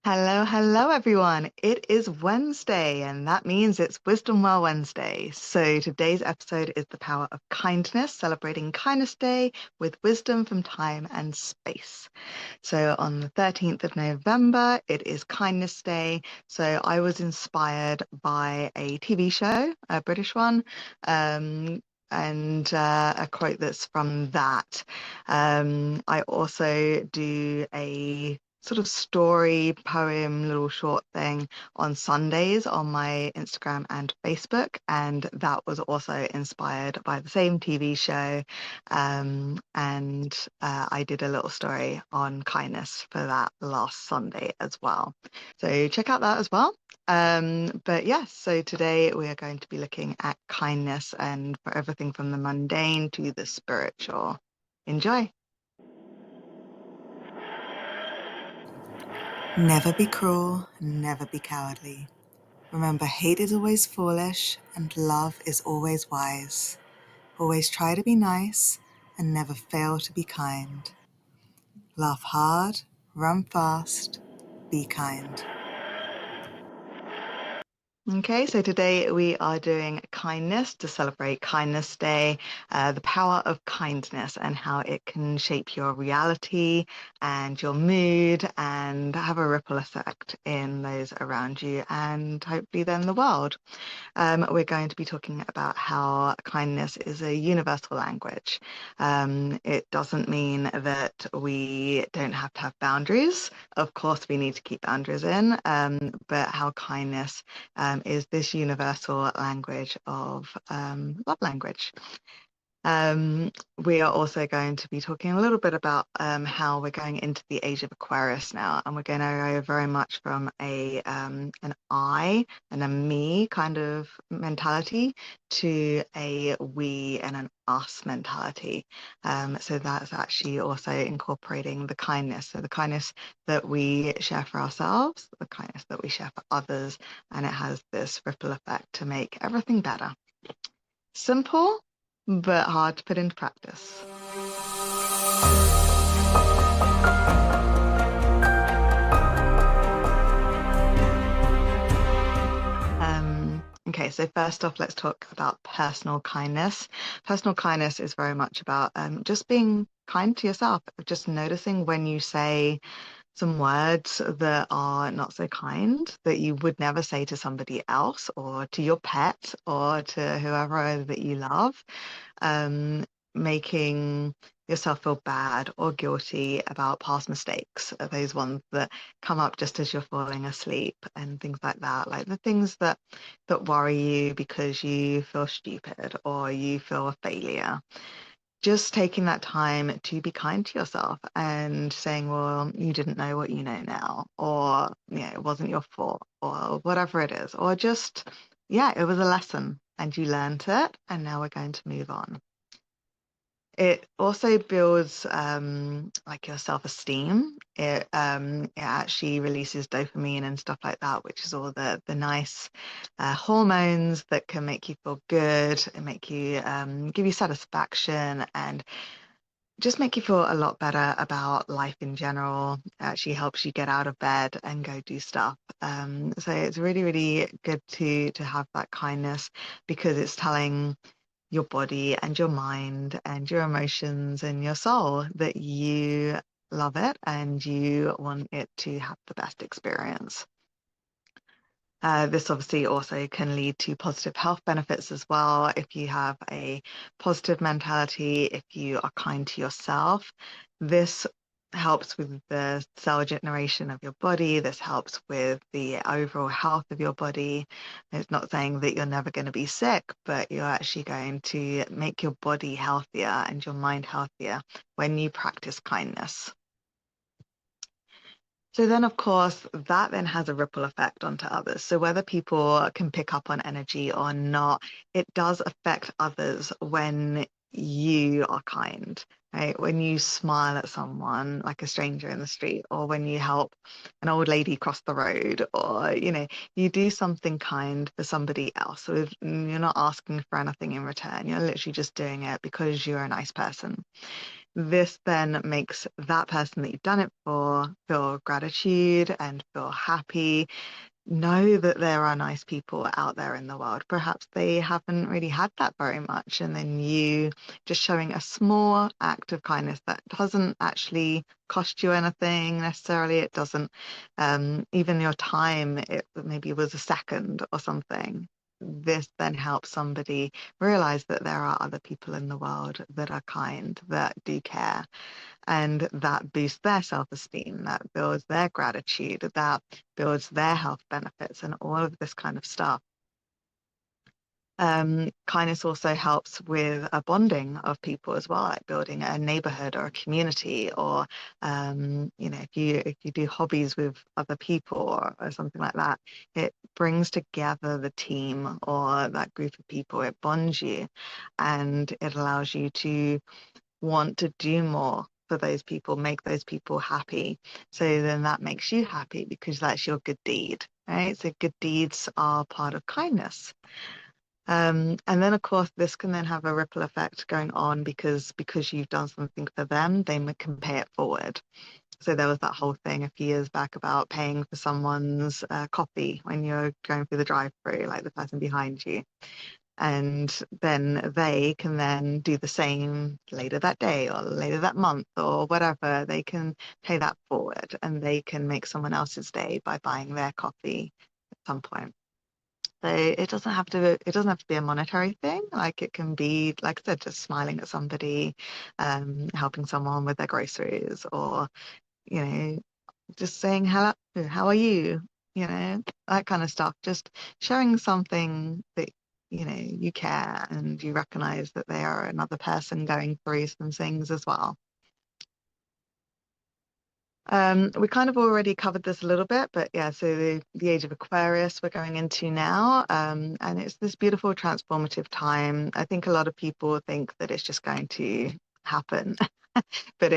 Hello, hello, everyone. It is Wednesday, and that means it's Wisdom Well Wednesday. So today's episode is the power of kindness, celebrating Kindness Day with wisdom from time and space. So on the 13th of November, it is Kindness Day. So I was inspired by a TV show, a British one, and a quote that's from that. I also do a sort of story, poem, little short thing on Sundays on my Instagram and Facebook. And that was also inspired by the same TV show. And I did a little story on kindness for that last Sunday as well. So check out that as well. But yes, so today we are going to be looking at kindness and for everything from the mundane to the spiritual. Enjoy. Never be cruel, never be cowardly. Remember, hate is always foolish and love is always wise. Always try to be nice and never fail to be kind. Laugh hard, run fast, be kind. Okay, so today we are doing kindness to celebrate Kindness Day, the power of kindness and how it can shape your reality and your mood and have a ripple effect in those around you and hopefully then the world. We're going to be talking about how kindness is a universal language. It doesn't mean that we don't have to have boundaries. Of course, we need to keep boundaries in, but how kindness is this universal language of love language. We are also going to be talking a little bit about how we're going into the Age of Aquarius now, and we're going to go very much from an I and a me kind of mentality to a we and an us mentality. So that's actually also incorporating the kindness. So the kindness that we share for ourselves, the kindness that we share for others, and it has this ripple effect to make everything better. Simple, but hard to put into practice. Okay, so first off, let's talk about personal kindness. Personal kindness is very much about just being kind to yourself, just noticing when you say some words that are not so kind that you would never say to somebody else or to your pet or to whoever that you love, um, making yourself feel bad or guilty about past mistakes, those ones that come up just as you're falling asleep and things like that, like the things that worry you because you feel stupid or you feel a failure. Just taking that time to be kind to yourself and saying, well, you didn't know what you know now, or, it wasn't your fault, or whatever it is, or just, yeah, it was a lesson and you learned it, and now we're going to move on. It also builds like your self-esteem. It actually releases dopamine and stuff like that, which is all the nice hormones that can make you feel good and make you give you satisfaction and just make you feel a lot better about life in general. It actually helps you get out of bed and go do stuff. So it's really, really good to have that kindness because it's telling your body and your mind and your emotions and your soul that you love it and you want it to have the best experience. This obviously also can lead to positive health benefits as well. If you have a positive mentality, if you are kind to yourself, this helps with the cell generation of your body. This helps with the overall health of your body. It's not saying that you're never going to be sick, but you're actually going to make your body healthier and your mind healthier when you practice kindness. So then, of course, that then has a ripple effect onto others. So whether people can pick up on energy or not, it does affect others when you are kind, right? When you smile at someone like a stranger in the street, or when you help an old lady cross the road, or, you do something kind for somebody else. So you're not asking for anything in return. You're literally just doing it because you're a nice person. This then makes that person that you've done it for feel gratitude and feel happy. Know that there are nice people out there in the world. Perhaps they haven't really had that very much. And then you just showing a small act of kindness that doesn't actually cost you anything necessarily. It doesn't, even your time, it maybe was a second or something. This then helps somebody realize that there are other people in the world that are kind, that do care, and that boosts their self-esteem, that builds their gratitude, that builds their health benefits, and all of this kind of stuff. Kindness also helps with a bonding of people as well, like building a neighborhood or a community, or if you do hobbies with other people or something like that, it brings together the team or that group of people. It bonds you, and it allows you to want to do more for those people, make those people happy. So then that makes you happy because that's your good deed, right? So good deeds are part of kindness. And then, of course, this can then have a ripple effect going on because you've done something for them, they can pay it forward. So there was that whole thing a few years back about paying for someone's coffee when you're going through the drive-through, like the person behind you. And then they can then do the same later that day or later that month or whatever. They can pay that forward and they can make someone else's day by buying their coffee at some point. So it doesn't have to be a monetary thing. Like it can be, like I said, just smiling at somebody, helping someone with their groceries, or just saying hello, how are you? That kind of stuff. Just showing something that you care and you recognize that they are another person going through some things as well. We kind of already covered this a little bit, but yeah, so the Age of Aquarius we're going into now, and it's this beautiful transformative time. I think a lot of people think that it's just going to happen, but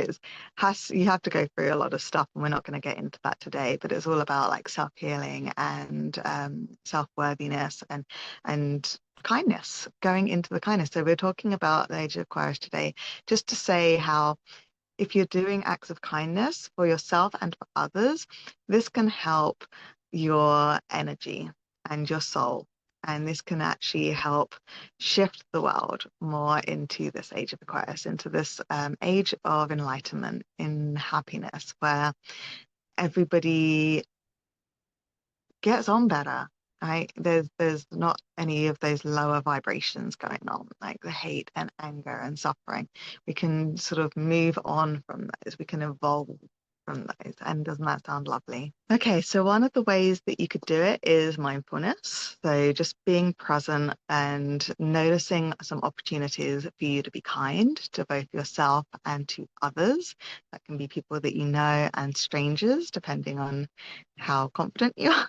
you have to go through a lot of stuff, and we're not going to get into that today. But it's all about like self-healing and self-worthiness and kindness, going into the kindness. So we're talking about the Age of Aquarius today, just to say how if you're doing acts of kindness for yourself and for others, this can help your energy and your soul. And this can actually help shift the world more into this age of Aquarius, into this age of enlightenment, in happiness, where everybody gets on better. Right? There's not any of those lower vibrations going on, like the hate and anger and suffering. We can sort of move on from those. We can evolve from those. And doesn't that sound lovely? Okay, so one of the ways that you could do it is mindfulness. So just being present and noticing some opportunities for you to be kind to both yourself and to others. That can be people that you know and strangers, depending on how confident you are.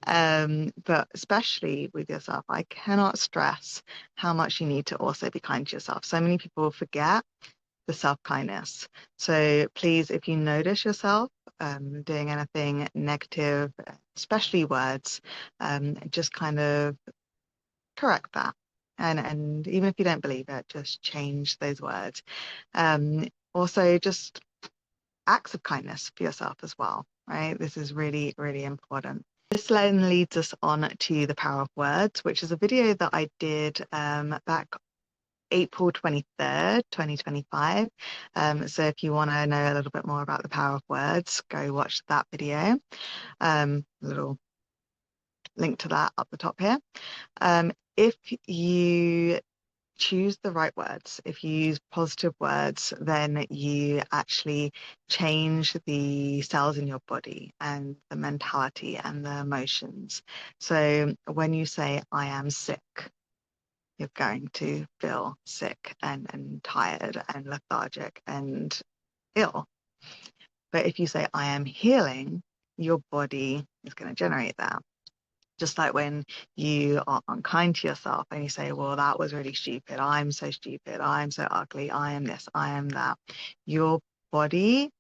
But especially with yourself, I cannot stress how much you need to also be kind to yourself. So many people forget the self-kindness. So please, if you notice yourself doing anything negative, especially words, just kind of correct that. And even if you don't believe it, just change those words. Also, just acts of kindness for yourself as well, right? This is really, really important. This then leads us on to the power of words, which is a video that I did back April 23rd, 2025. So if you want to know a little bit more about the power of words, go watch that video. Little link to that up the top here. If you choose the right words, if you use positive words, then you actually change the cells in your body and the mentality and the emotions. So when you say, I am sick, you're going to feel sick and tired and lethargic and ill. But if you say, I am healing, your body is going to generate that. Just like when you are unkind to yourself and you say, well, that was really stupid. I'm so stupid. I'm so ugly. I am this. I am that. Your body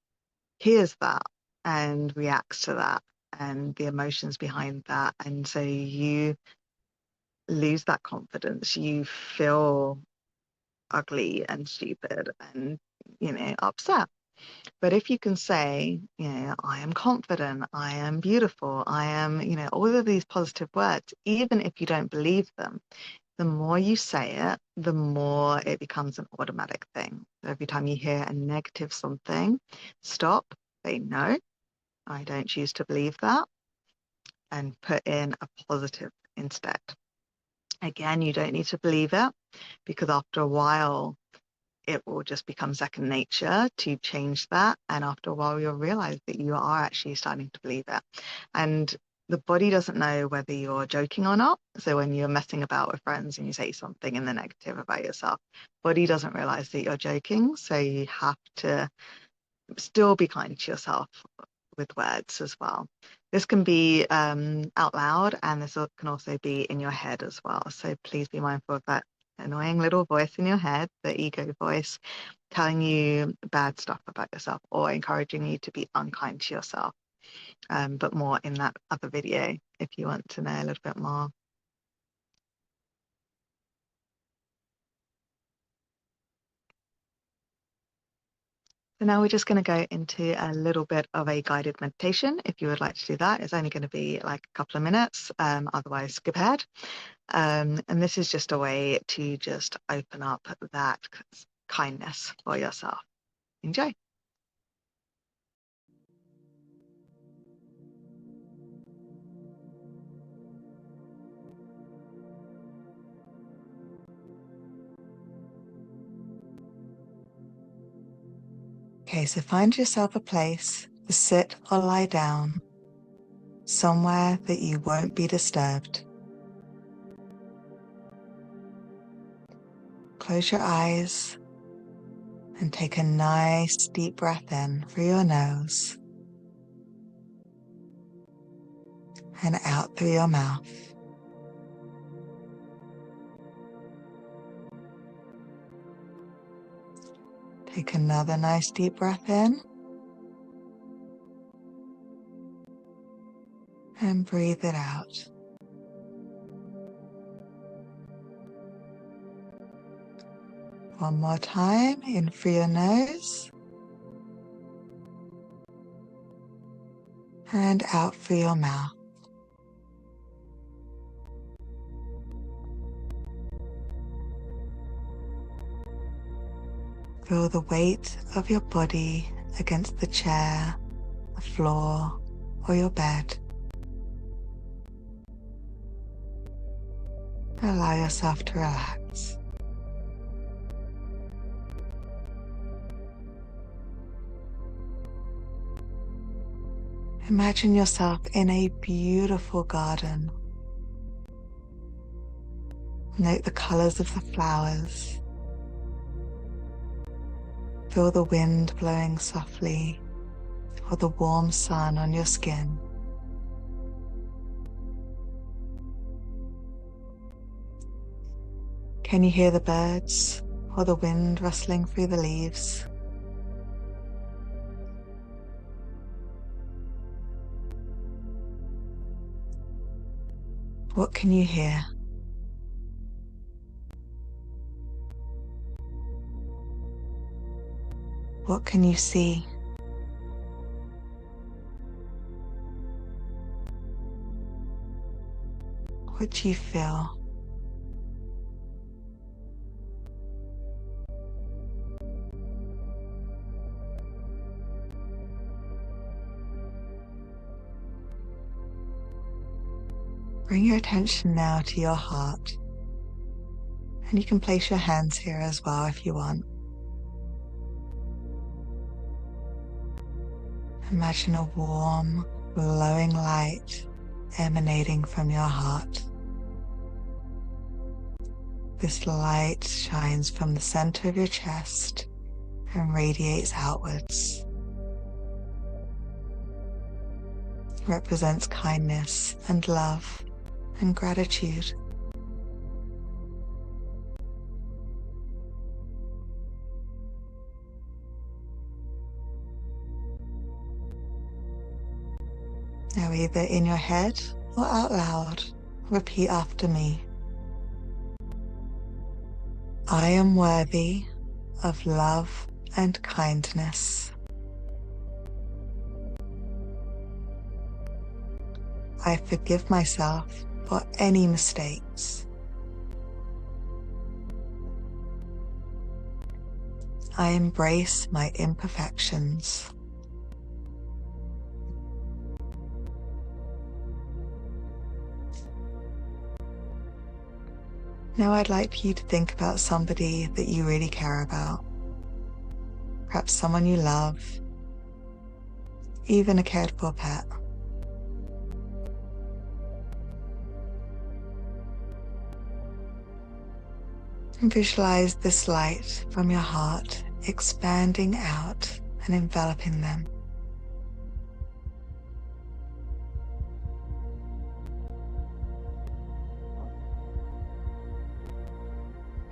hears that and reacts to that and the emotions behind that. And so you lose that confidence. You feel ugly and stupid and, upset. But if you can say, I am confident, I am beautiful, I am, all of these positive words, even if you don't believe them, the more you say it, the more it becomes an automatic thing. So every time you hear a negative something, stop, say, no, I don't choose to believe that, and put in a positive instead. Again, you don't need to believe it, because after a while, it will just become second nature to change that. And after a while, you'll realize that you are actually starting to believe it. And the body doesn't know whether you're joking or not. So when you're messing about with friends and you say something in the negative about yourself, body doesn't realize that you're joking. So you have to still be kind to yourself with words as well. This can be out loud, and this can also be in your head as well. So please be mindful of that annoying little voice in your head, the ego voice, telling you bad stuff about yourself or encouraging you to be unkind to yourself. But more in that other video if you want to know a little bit more. So now we're just going to go into a little bit of a guided meditation. If you would like to do that, it's only going to be like a couple of minutes. Otherwise, skip ahead. And this is just a way to just open up that kindness for yourself. Enjoy. Okay, so find yourself a place to sit or lie down, somewhere that you won't be disturbed. Close your eyes and take a nice deep breath in through your nose and out through your mouth. Take another nice deep breath in and breathe it out. One more time, in through your nose and out through your mouth. Feel the weight of your body against the chair, the floor, or your bed. Allow yourself to relax. Imagine yourself in a beautiful garden. Note the colors of the flowers. Feel the wind blowing softly or the warm sun on your skin. Can you hear the birds or the wind rustling through the leaves? What can you hear? What can you see? What do you feel? Bring your attention now to your heart, and you can place your hands here as well if you want. Imagine a warm, glowing light emanating from your heart. This light shines from the center of your chest and radiates outwards. It represents kindness and love and gratitude. Now, either in your head or out loud, repeat after me. I am worthy of love and kindness. I forgive myself for any mistakes. I embrace my imperfections. Now I'd like for you to think about somebody that you really care about. Perhaps someone you love, even a cared for pet. And visualize this light from your heart expanding out and enveloping them.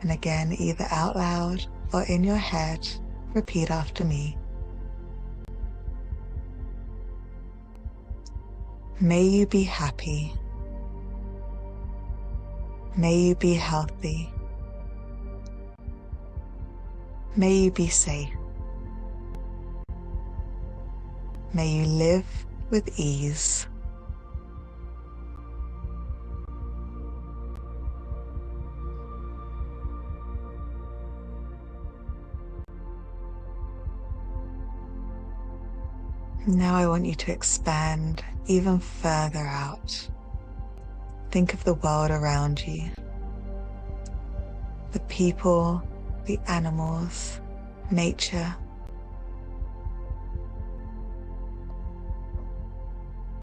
And again, either out loud or in your head, repeat after me. May you be happy. May you be healthy. May you be safe. May you live with ease. Now I want you to expand even further out. Think of the world around you, the people, the animals, nature.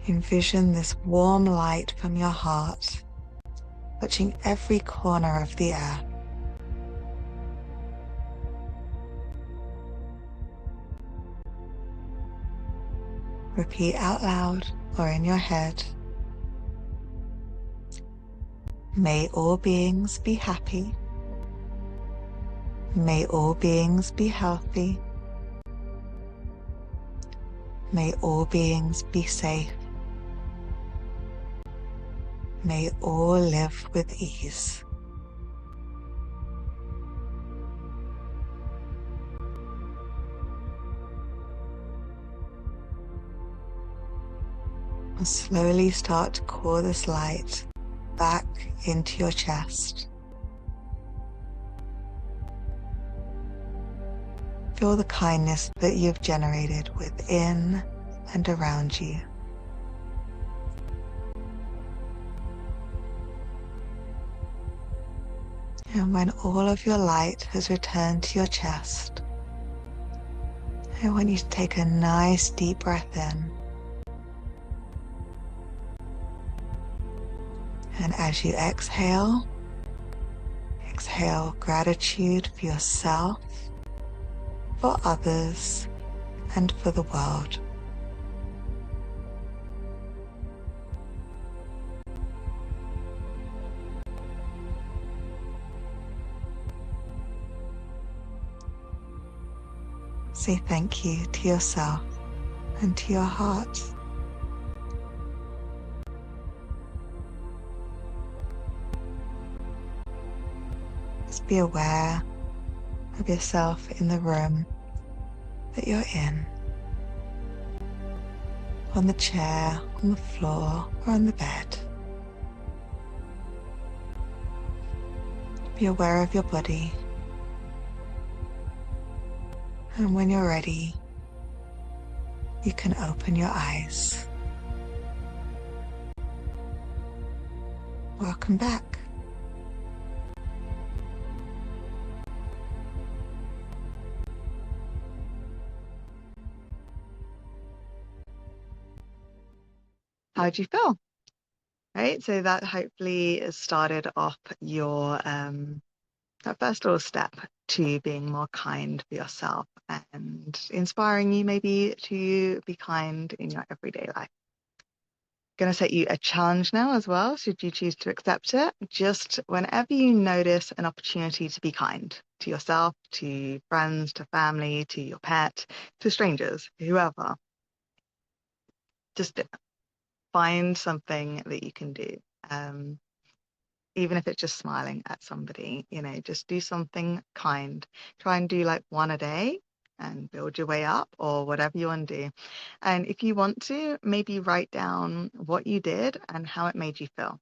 Envision this warm light from your heart touching every corner of the earth. Repeat out loud or in your head. May all beings be happy. May all beings be healthy. May all beings be safe. May all live with ease. And slowly start to call this light back into your chest. Feel the kindness that you've generated within and around you. And when all of your light has returned to your chest, I want you to take a nice deep breath in. And as you exhale, exhale gratitude for yourself, for others, and for the world. Say thank you to yourself and to your heart. Just be aware of yourself in the room that you're in, on the chair, on the floor, or on the bed. Be aware of your body. And when you're ready, you can open your eyes. Welcome back. How do you feel? Right, so that hopefully has started off your that first little step to being more kind for yourself and inspiring you maybe to be kind in your everyday life. Going to set you a challenge now as well, should you choose to accept it. Just whenever you notice an opportunity to be kind to yourself, to friends, to family, to your pet, to strangers, whoever, just find something that you can do. even if it's just smiling at somebody, just do something kind. Try and do like one a day and build your way up or whatever you want to do. And if you want to, maybe write down what you did and how it made you feel.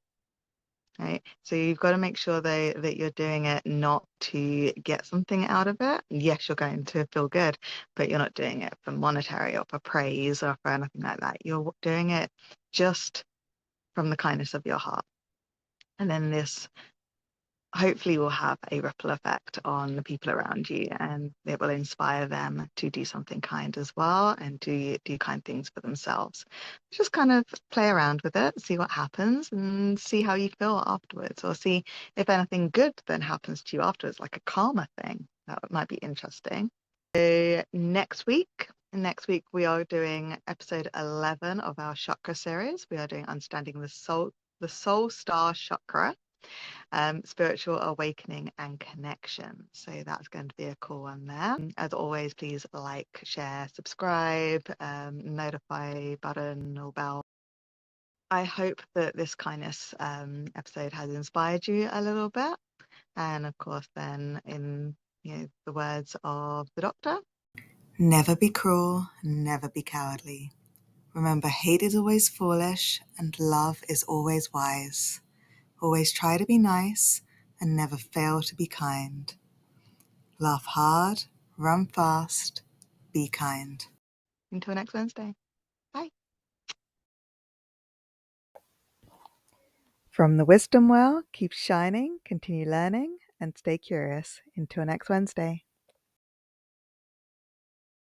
Right. So you've got to make sure that you're doing it not to get something out of it. Yes, you're going to feel good, but you're not doing it for monetary or for praise or for anything like that. You're doing it just from the kindness of your heart. And then this hopefully will have a ripple effect on the people around you, and it will inspire them to do something kind as well and do kind things for themselves. Just kind of play around with it, see what happens, and see how you feel afterwards, or see if anything good then happens to you afterwards, like a karma thing. That might be interesting. So next week we are doing episode 11 of our chakra series. We are doing understanding the soul star chakra, spiritual awakening and connection. So that's going to be a cool one there. As always, please like, share, subscribe, notify button or bell. I hope that this kindness episode has inspired you a little bit. And of course, then in the words of the doctor, Never be cruel, never be cowardly. Remember, hate is always foolish and love is always wise. Always try to be nice and never fail to be kind. Laugh hard, run fast, be kind. until next Wednesday. Bye. From the wisdom well, keep shining, continue learning, and stay curious. Until next Wednesday.